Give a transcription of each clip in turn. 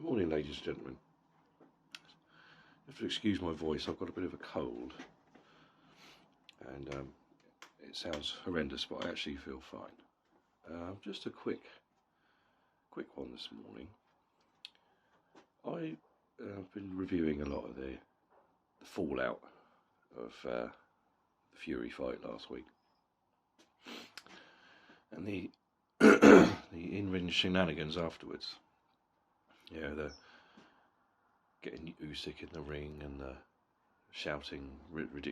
Morning, ladies and gentlemen. You have to excuse my voice, I've got a bit of a cold and it sounds horrendous, but I actually feel fine. Just a quick one this morning. I've been reviewing a lot of the fallout of the Fury fight last week and the the in-ring shenanigans afterwards. Yeah, the getting Usyk in the ring and the shouting,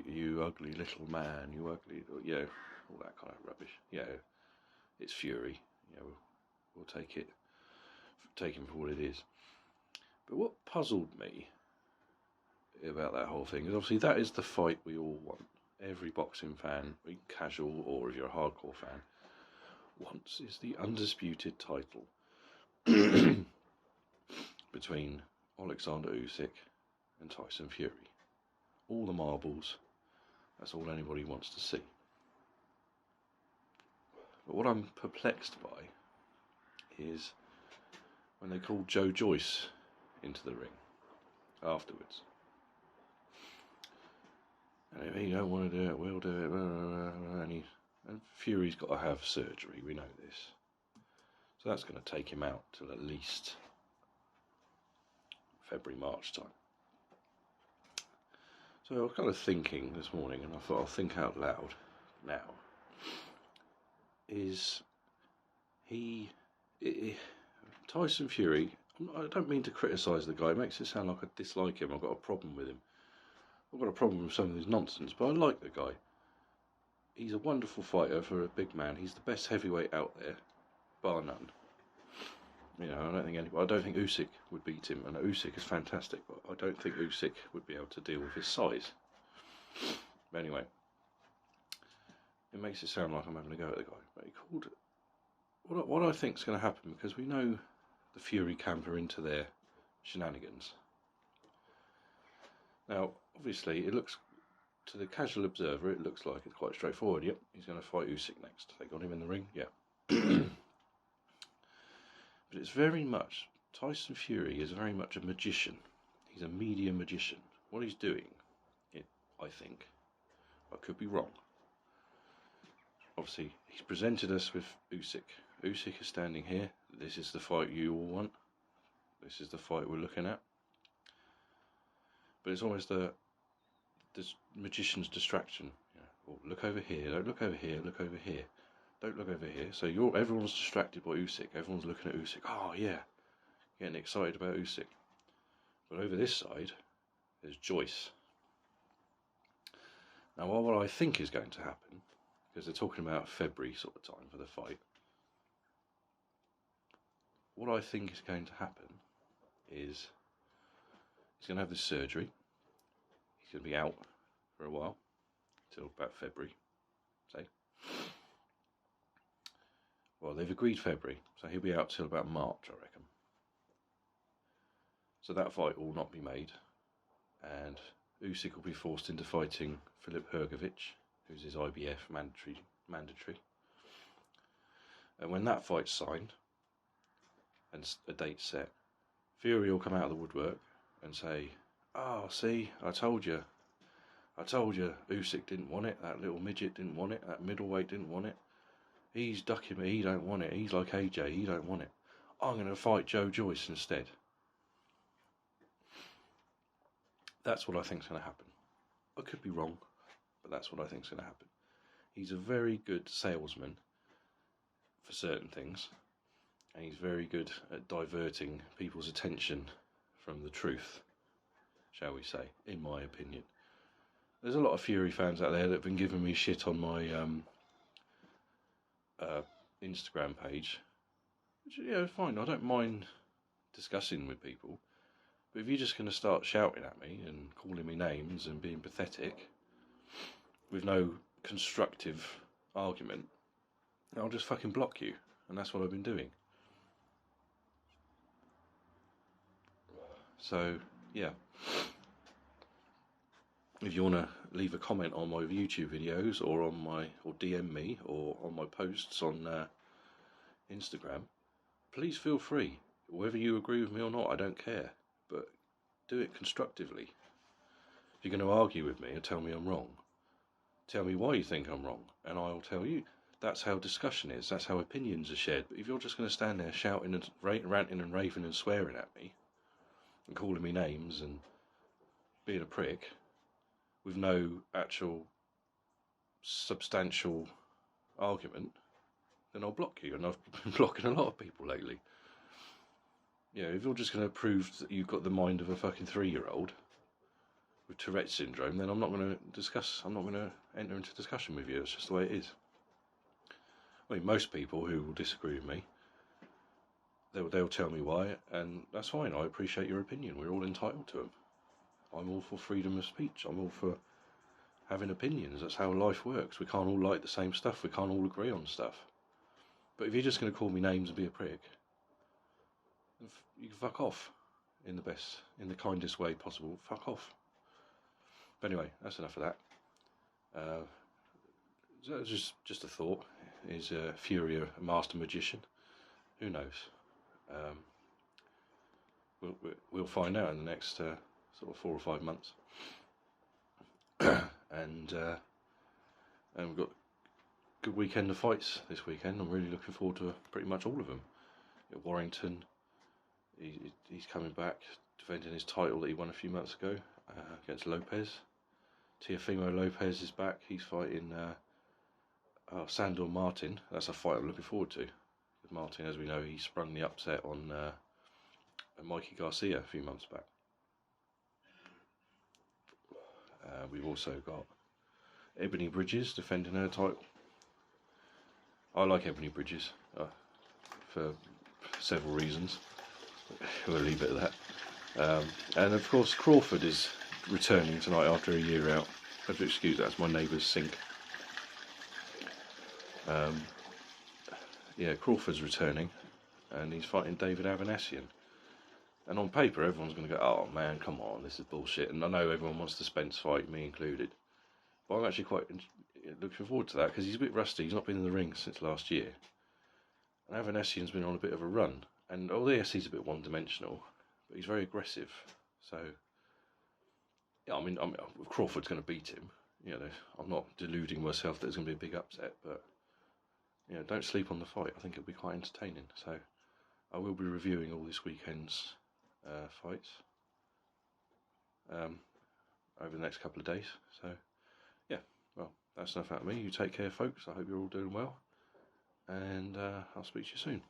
"You ugly little man, you ugly," yeah, all that kind of rubbish. Yeah, it's Fury. You know, we'll take him for what it is. But what puzzled me about that whole thing is obviously that is the fight we all want. Every boxing fan, casual or if you're a hardcore fan, wants is the undisputed title between Alexander Usyk and Tyson Fury. All the marbles, that's all anybody wants to see. But what I'm perplexed by is when they called Joe Joyce into the ring afterwards. And if he don't want to do it, we'll do it. And Fury's got to have surgery, we know this. So that's going to take him out till at least February, March time. So I was kind of thinking this morning, and I thought I'll think out loud now. Tyson Fury, I don't mean to criticise the guy, it makes it sound like I dislike him, I've got a problem with him. I've got a problem with some of his nonsense, but I like the guy. He's a wonderful fighter for a big man. He's the best heavyweight out there, bar none. You know, I don't think Usyk would beat him, and Usyk is fantastic, but I don't think Usyk would be able to deal with his size. But anyway, it makes it sound like I'm having a go at the guy. But he called it. What I think is going to happen, because we know the Fury camp are into their shenanigans. Now, obviously, it looks, to the casual observer, it looks like it's quite straightforward. Yep, he's going to fight Usyk next. They got him in the ring, yeah. But it's very much, Tyson Fury is very much a magician. He's a media magician. What he's doing, I think, I could be wrong. Obviously, he's presented us with Usyk. Usyk is standing here. This is the fight you all want. This is the fight we're looking at. But it's almost the magician's distraction. You know, well, look over here. Don't look over here. Look over here. Don't look over here. So everyone's distracted by Usyk. Everyone's looking at Usyk. Oh yeah, getting excited about Usyk. But over this side, there's Joyce. Now, what I think is going to happen, because they're talking about February sort of time for the fight, what I think is going to happen is he's going to have this surgery. He's going to be out for a while, till about February, say. Well, they've agreed February, so he'll be out till about March, I reckon. So that fight will not be made, and Usyk will be forced into fighting Filip Hrgović, who's his IBF mandatory. And when that fight's signed and a date set, Fury will come out of the woodwork and say, "Oh, see, I told you, Usyk didn't want it, that little midget didn't want it, that middleweight didn't want it. He's ducking me, he don't want it, he's like AJ, he don't want it. I'm going to fight Joe Joyce instead." That's what I think's going to happen. I could be wrong, but that's what I think's going to happen. He's a very good salesman for certain things, and he's very good at diverting people's attention from the truth, shall we say, in my opinion. There's a lot of Fury fans out there that have been giving me shit on my Instagram page, which, yeah, fine, I don't mind discussing with people, but if you're just going to start shouting at me and calling me names and being pathetic with no constructive argument, I'll just fucking block you, and that's what I've been doing. So, yeah, if you want to leave a comment on my YouTube videos or DM me or on my posts on Instagram, please feel free. Whether you agree with me or not, I don't care. But do it constructively. If you're going to argue with me and tell me I'm wrong, tell me why you think I'm wrong, and I'll tell you. That's how discussion is. That's how opinions are shared. But if you're just going to stand there shouting and ranting and raving and swearing at me and calling me names and being a prick with no actual substantial argument, then I'll block you. And I've been blocking a lot of people lately. You know, if you're just going to prove that you've got the mind of a fucking 3-year-old with Tourette's syndrome, then I'm not going to enter into discussion with you. It's just the way it is. I mean, most people who will disagree with me, they'll tell me why, and that's fine. I appreciate your opinion. We're all entitled to them. I'm all for freedom of speech. I'm all for having opinions. That's how life works. We can't all like the same stuff. We can't all agree on stuff. But if you're just going to call me names and be a prick, you can fuck off in the kindest way possible. Fuck off. But anyway, that's enough of that. So just a thought. Is Fury a master magician? Who knows? We'll find out in the next sort of 4 or 5 months. and we've got a good weekend of fights this weekend. I'm really looking forward to pretty much all of them. Warrington, he's coming back, defending his title that he won a few months ago against Lopez. Teofimo Lopez is back. He's fighting Sandor Martin. That's a fight I'm looking forward to. With Martin, as we know, he sprung the upset on Mikey Garcia a few months back. We've also got Ebony Bridges defending her title. I like Ebony Bridges for several reasons. We'll leave it at that. And of course, Crawford is returning tonight after a year out. I have to excuse that, it's my neighbour's sink. Yeah, Crawford's returning, and he's fighting David Avanesian. And on paper, everyone's going to go, "Oh man, come on, this is bullshit." And I know everyone wants the Spence fight, me included. But I'm actually quite looking forward to that, because he's a bit rusty. He's not been in the ring since last year. And Avanesian's been on a bit of a run. And yes, he's a bit one-dimensional, but he's very aggressive. So, yeah, I mean Crawford's going to beat him. You know, I'm not deluding myself that it's going to be a big upset, but you know, don't sleep on the fight. I think it'll be quite entertaining. So, I will be reviewing all this weekend's fights over the next couple of days. So, yeah, well, that's enough out of me. You take care, folks. I hope you're all doing well, and I'll speak to you soon.